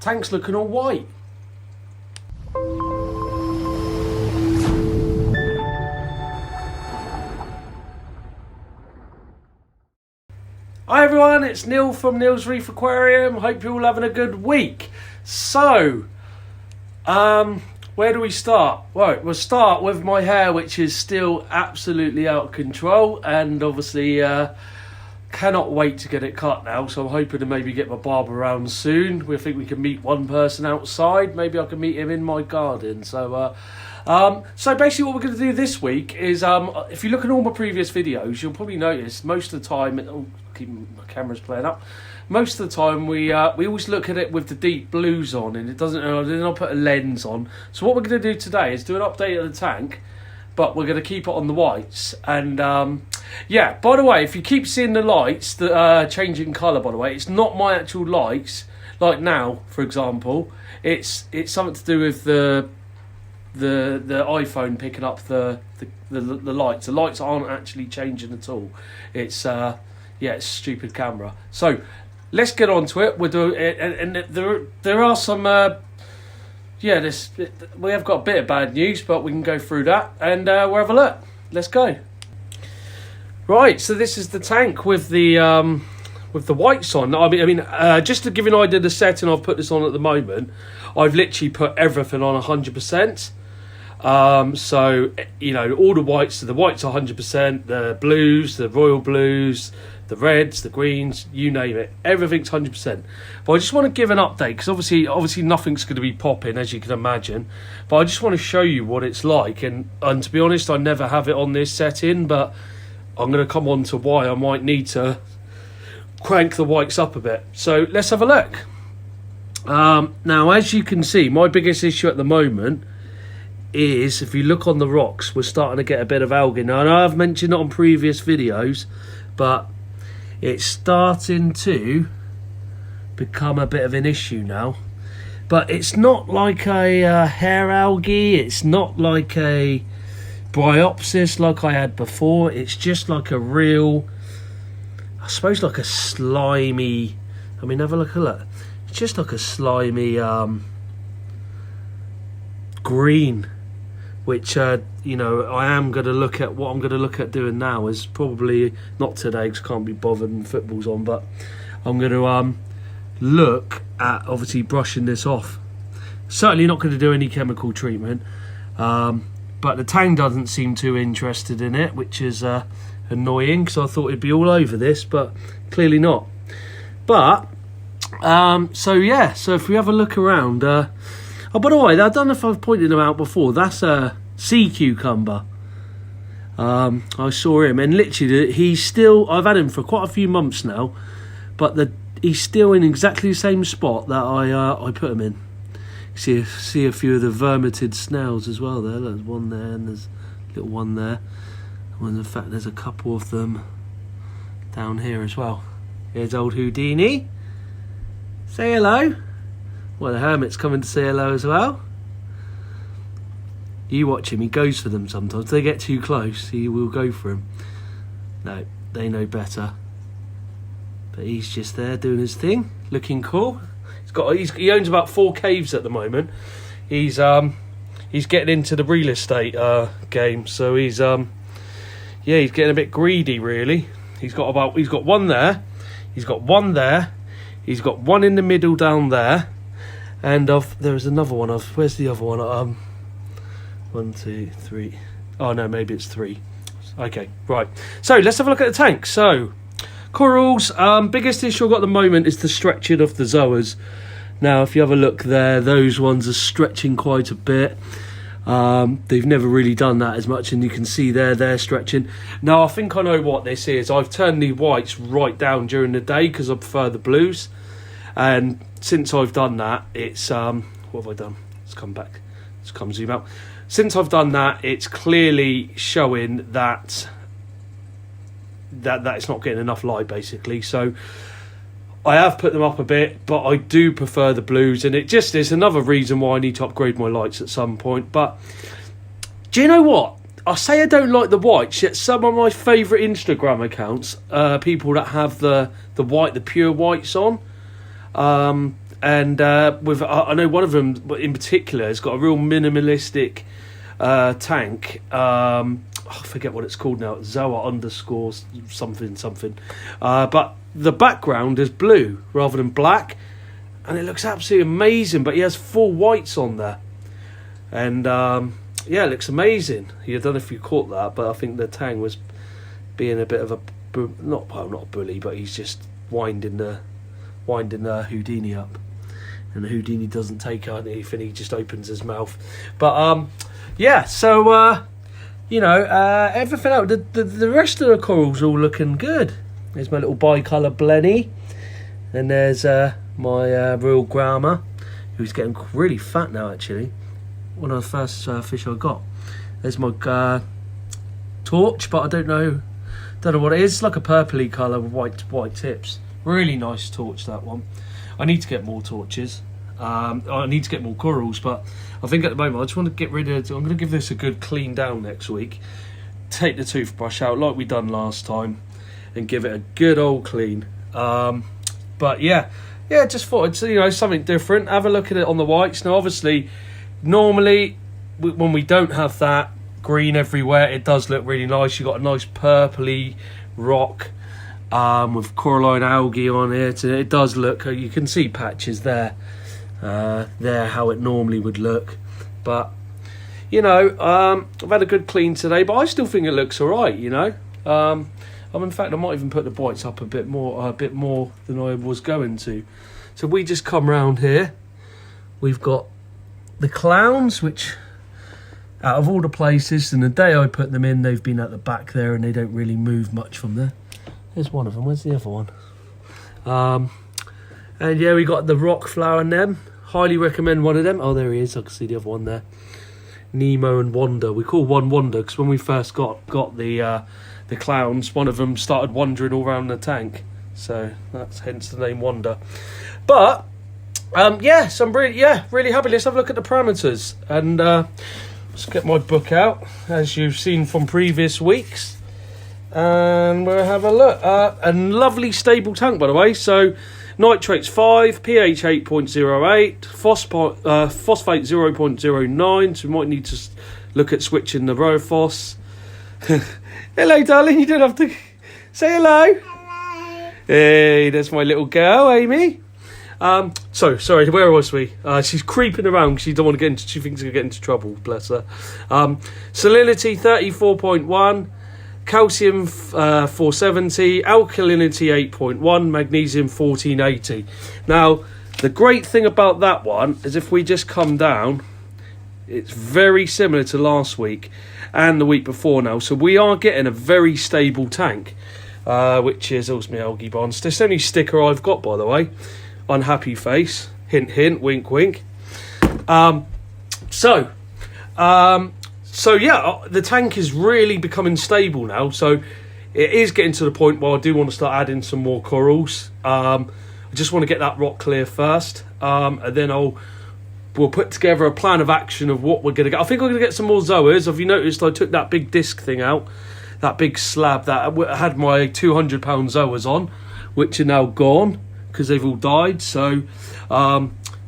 tank's looking all white. Hi everyone, it's Neil from Neil's Reef Aquarium. Hope you're all having a good week. So, where do we start? Well, we'll start with my hair, which is still absolutely out of control, and obviously cannot wait to get it cut now. So I'm hoping to maybe get my barber around soon. We think we can meet one person outside. Maybe I can meet him in my garden. So basically what we're going to do this week is, if you look at all my previous videos, you'll probably notice most of the time, keep my camera's playing up. Most of the time we always look at it with the deep blues on, and it doesn't. Then I'll put a lens on. So what we're going to do today is do an update of the tank, but we're going to keep it on the whites. And yeah, by the way, if you keep seeing the lights that are changing colour, by the way, it's not my actual lights. Like now, for example, it's something to do with the iPhone picking up the lights. The lights aren't actually changing at all. It's yeah, it's a stupid camera. So let's get on to it. We'll do it, and there are some yeah, we have got a bit of bad news, but we can go through that and we'll have a look. Let's go. Right, so this is the tank with the whites on. I mean, just to give you an idea of the setting I've put this on at the moment, I've literally put everything on 100%. So, you know, all the whites are 100%, the blues, the royal blues, the reds, the greens, you name it. Everything's 100%. But I just want to give an update, because obviously nothing's going to be popping, as you can imagine. But I just want to show you what it's like. And to be honest, I never have it on this setting, but I'm going to come on to why I might need to crank the whites up a bit. So let's have a look. Now, as you can see, my biggest issue at the moment is, if you look on the rocks, we're starting to get a bit of algae. Now, I know I've mentioned it on previous videos, but it's starting to become a bit of an issue now. But it's not like a hair algae. It's not like a bryopsis like I had before. It's just like a real, I suppose, like a slimy, I mean, have a look at that. It's just like a slimy green, which you know, I am going to look at. What I'm going to look at doing now is probably not today, because I can't be bothered and football's on, but I'm going to look at obviously brushing this off. Certainly not going to do any chemical treatment, but the tank doesn't seem too interested in it, which is annoying, because I thought it'd be all over this, but clearly not. But so yeah, so if we have a look around, oh, by the way, I don't know if I've pointed them out before, that's a sea cucumber. I saw him, and literally he's still, I've had him for quite a few months now, but he's still in exactly the same spot that I put him in. See a few of the vermeted snails as well there. There's one there, and there's a little one there. And in fact, there's a couple of them down here as well. Here's old Houdini. Say hello. Well, the hermit's coming to say hello as well. You watch him, he goes for them sometimes. If they get too close, he will go for him. No, they know better. But he's just there doing his thing, looking cool. He owns about 4 caves at the moment. He's getting into the real estate game, so he's getting a bit greedy, really. He's got one there, he's got one there, he's got one in the middle down there, and there's another one of, where's the other one? 1, 2, 3. Oh no, maybe it's 3. Okay, right. So let's have a look at the tank. So corals, biggest issue I've got at the moment is the stretching of the zoas. Now, if you have a look there, those ones are stretching quite a bit. They've never really done that as much, and you can see they're stretching. Now, I think I know what this is. I've turned the whites right down during the day because I prefer the blues. And since I've done that, it's what have I done? Let's come back. Let's come zoom out. Since I've done that, it's clearly showing that it's not getting enough light, basically. So I have put them up a bit, but I do prefer the blues, and it just is another reason why I need to upgrade my lights at some point. But do you know what? I say I don't like the whites, yet some of my favourite Instagram accounts, people that have the pure whites on, and and I know one of them in particular has got a real minimalistic tank. I forget what it's called now. Zoa underscore something. But the background is blue rather than black, and it looks absolutely amazing. But he has 4 whites on there, and yeah, it looks amazing. I don't know if you caught that, but I think the Tang was being a bit of a not a bully, but he's just winding the Houdini up, and the Houdini doesn't take anything. He just opens his mouth. But yeah, so everything out. The rest of the corals all looking good. There's my little bicolour Blenny, and there's my real Grama, who's getting really fat now. Actually, one of the first fish I got. There's my torch, but I don't know what it is. It's like a purpley colour with white tips. Really nice torch, that one. I need to get more torches. I need to get more corals, but I think at the moment I just want to get rid of. I'm going to give this a good clean down next week. Take the toothbrush out like we done last time, and give it a good old clean. But yeah, just thought it's something different. Have a look at it on the whites. Now, obviously, normally when we don't have that green everywhere, it does look really nice. You got a nice purpley rock with coralline algae on it. It does look. You can see patches there. How it normally would look, but I've had a good clean today, but I still think it looks all right. In fact, I might even put the whites up a bit more than I was going to. So we just come round here. We've got the clowns, which out of all the places, and the day I put them in, they've been at the back there, and they don't really move much from there. There's one of them. Where's the other one? And yeah, we got the rock flower and them. Highly recommend one of them. Oh, there he is. I can see the other one there. Nemo and Wanda. We call one Wanda because when we first got the clowns, one of them started wandering all around the tank. So that's hence the name Wanda. But so I'm really happy. Let's have a look at the parameters, and let's get my book out as you've seen from previous weeks, and we'll have a look. A lovely stable tank, by the way. So nitrates 5, pH 8.08, phosphate 0.09. So we might need to look at switching the Rophos. Hello, darling. You don't have to say hello. Hello. Hey, there's my little girl, Amy. So sorry, where was we? She's creeping around because she don't want to get into. She thinks she'll get into trouble. Bless her. Salinity 34.1, calcium 470, alkalinity 8.1, magnesium 1480. Now, the great thing about that one is if we just come down, it's very similar to last week and the week before now. So we are getting a very stable tank, which is also my Algae bonds. This is the only sticker I've got, by the way. Unhappy face. Hint, hint. Wink, wink. So yeah, the tank is really becoming stable now. So it is getting to the point where I do want to start adding some more corals. I just want to get that rock clear first, and then we'll put together a plan of action of what we're going to get. I think I'm going to get some more zoas. Have you noticed I took that big disc thing out, that big slab that had my 200 pound zoas on, which are now gone because they've all died. So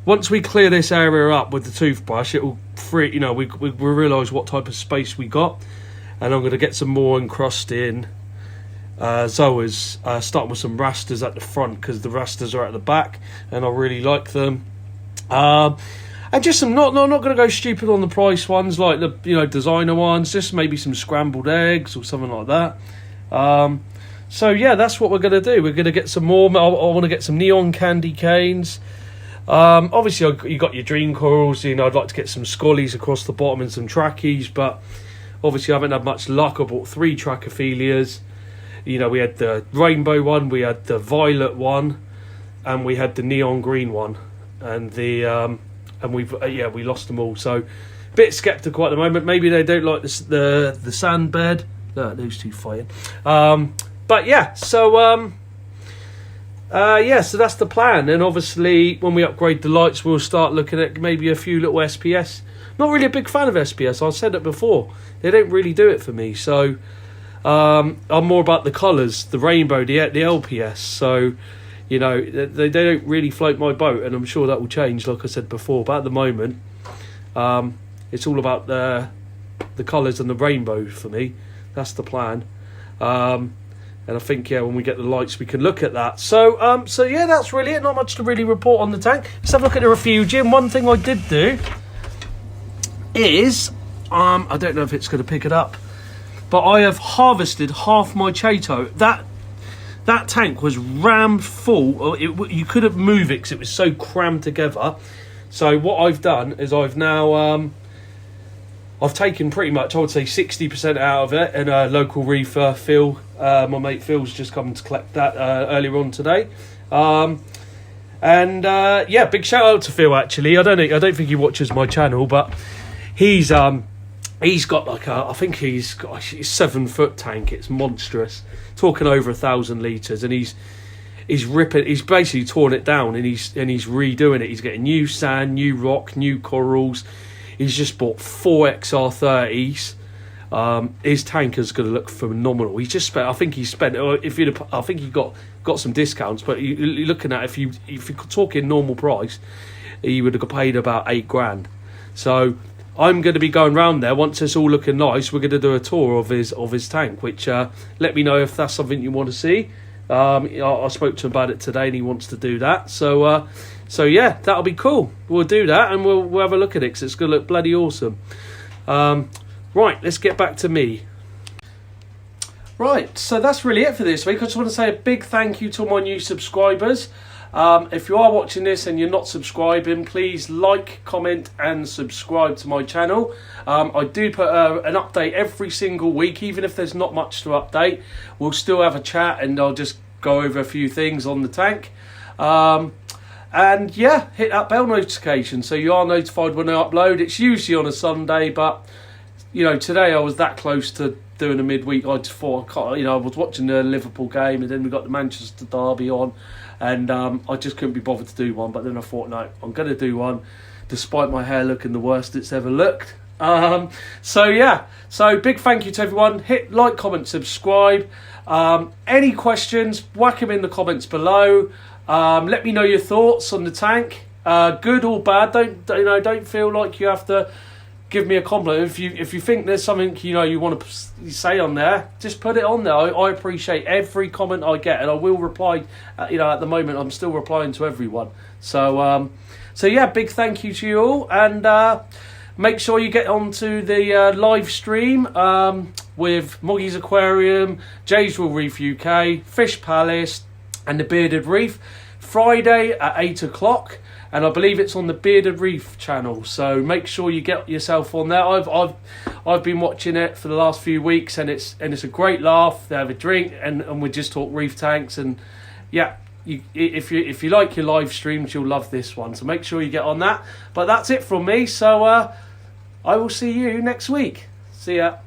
once we clear this area up with the toothbrush, it will free. We realise what type of space we got, and I'm going to get some more encrusting zoas, starting with some rasters at the front because the rasters are at the back, and I really like them. And just some not going to go stupid on the price ones like the designer ones. Just maybe some scrambled eggs or something like that. So yeah, that's what we're going to do. We're going to get some more. I want to get some neon candy canes. Obviously, you got your dream corals. I'd like to get some scollies across the bottom and some trackies, but obviously I haven't had much luck. I bought 3 trachophilias. We had the rainbow one, we had the violet one, and we had the neon green one, and we lost them all. So, a bit sceptical at the moment. Maybe they don't like the sand bed. No, those two fighting. But yeah, so so that's the plan. And obviously, when we upgrade the lights, we'll start looking at maybe a few little SPS. Not really a big fan of SPS. I said it before. They don't really do it for me. So I'm more about the colours, the rainbow, the LPS. So you know, they don't really float my boat, and I'm sure that will change, like I said before. But at the moment, it's all about the colours and the rainbow for me. That's the plan. And I think, yeah, when we get the lights, we can look at that. So yeah, that's really it. Not much to really report on the tank. Let's have a look at the refugium. One thing I did do is, I don't know if it's going to pick it up, but I have harvested half my Chato. That tank was rammed full. You couldn't move it because it was so crammed together. So what I've done is I've now... I've taken pretty much, I would say, 60% out of it, and local reefer, Phil, my mate Phil's just come to collect that earlier on today. Yeah, big shout out to Phil, actually. I don't think he watches my channel, but he's got like I think he's got a 7-foot tank. It's monstrous, talking over 1,000 litres, and he's basically torn it down, and he's redoing it. He's getting new sand, new rock, new corals. He's just bought 4 XR30s. His tank is going to look phenomenal. He's just spent. I think he got some discounts, but you're looking at if you're talking normal price, he would have paid about $8,000. So I'm going to be going round there once it's all looking nice. We're going to do a tour of his tank. Which let me know if that's something you want to see. I spoke to him about it today, and he wants to do that. So yeah, that'll be cool. We'll do that, and we'll have a look at it, because it's going to look bloody awesome. Right, let's get back to me. Right, so that's really it for this week. I just want to say a big thank you to all my new subscribers. If you are watching this and you're not subscribing, please like, comment and subscribe to my channel. I do put an update every single week, even if there's not much to update. We'll still have a chat, and I'll just go over a few things on the tank. And yeah, hit that bell notification so you are notified when I upload. It's usually on a Sunday, but you know, today I was that close to doing a midweek. I just thought, I was watching the Liverpool game, and then we got the Manchester derby on, and I just couldn't be bothered to do one. But then I thought, no, I'm going to do one, despite my hair looking the worst it's ever looked. So yeah, so big thank you to everyone. Hit like, comment, subscribe. Any questions, whack them in the comments below. Let me know your thoughts on the tank, good or bad. Don't feel like you have to give me a compliment. If you think there's something you want to say on there, just put it on there. I appreciate every comment I get, and I will reply. At the moment I'm still replying to everyone. So yeah, big thank you to you all, and make sure you get onto the live stream with Moggy's Aquarium, Jay's Reef UK, Fish Palace, and the Bearded Reef, Friday at 8 o'clock, and I believe it's on the Bearded Reef channel. So make sure you get yourself on there. I've been watching it for the last few weeks, and it's a great laugh. They have a drink, and we just talk reef tanks, and yeah, if you like your live streams, you'll love this one. So make sure you get on that. But that's it from me. So I will see you next week. See ya.